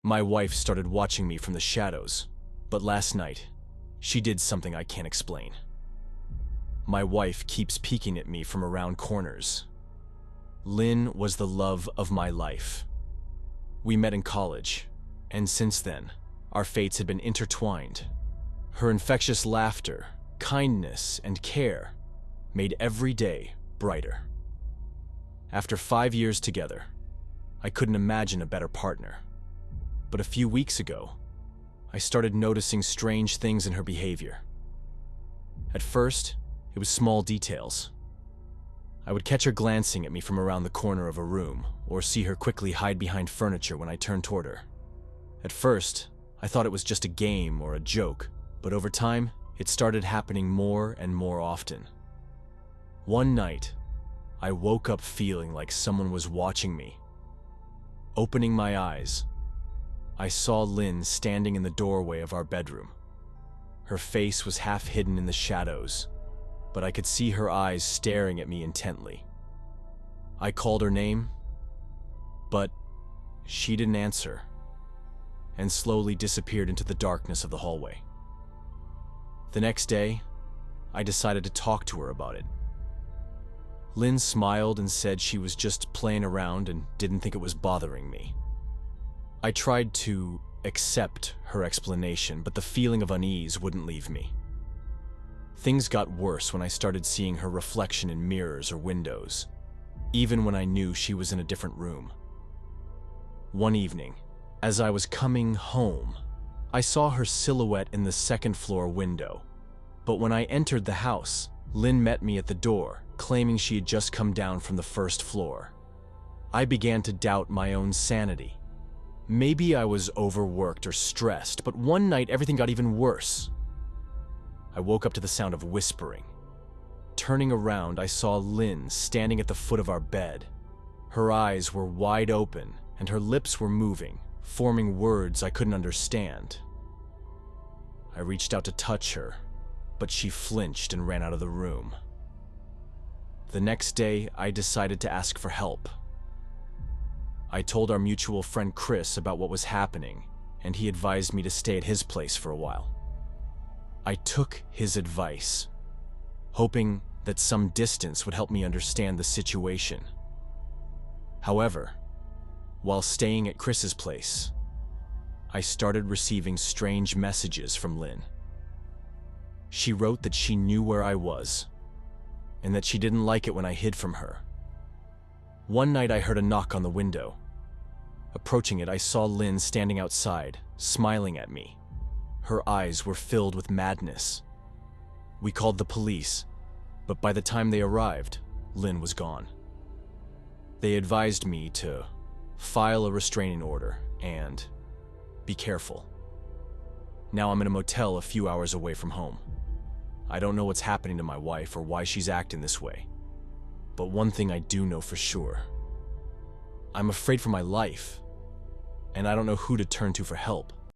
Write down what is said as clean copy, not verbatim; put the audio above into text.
My wife started watching me from the shadows, but last night, she did something I can't explain. My wife keeps peeking at me from around corners. Lynn was the love of my life. We met in college, and since then, our fates had been intertwined. Her infectious laughter, kindness, and care made every day brighter. After 5 years together, I couldn't imagine a better partner. But a few weeks ago, I started noticing strange things in her behavior. At first, it was small details. I would catch her glancing at me from around the corner of a room, or see her quickly hide behind furniture when I turned toward her. At first, I thought it was just a game or a joke, but over time, it started happening more and more often. One night, I woke up feeling like someone was watching me. Opening my eyes, I saw Lynn standing in the doorway of our bedroom. Her face was half hidden in the shadows, but I could see her eyes staring at me intently. I called her name, but she didn't answer, and slowly disappeared into the darkness of the hallway. The next day, I decided to talk to her about it. Lynn smiled and said she was just playing around and didn't think it was bothering me. I tried to accept her explanation, but the feeling of unease wouldn't leave me. Things got worse when I started seeing her reflection in mirrors or windows, even when I knew she was in a different room. One evening, as I was coming home, I saw her silhouette in the second-floor window. But when I entered the house, Lynn met me at the door, claiming she had just come down from the first floor. I began to doubt my own sanity. Maybe I was overworked or stressed, but one night everything got even worse. I woke up to the sound of whispering. Turning around, I saw Lynn standing at the foot of our bed. Her eyes were wide open, and her lips were moving, forming words I couldn't understand. I reached out to touch her, but she flinched and ran out of the room. The next day, I decided to ask for help. I told our mutual friend Chris about what was happening, and he advised me to stay at his place for a while. I took his advice, hoping that some distance would help me understand the situation. However, while staying at Chris's place, I started receiving strange messages from Lynn. She wrote that she knew where I was, and that she didn't like it when I hid from her. One night I heard a knock on the window. Approaching it, I saw Lynn standing outside, smiling at me. Her eyes were filled with madness. We called the police, but by the time they arrived, Lynn was gone. They advised me to file a restraining order and be careful. Now I'm in a motel a few hours away from home. I don't know what's happening to my wife or why she's acting this way. But one thing I do know for sure. I'm afraid for my life, and I don't know who to turn to for help.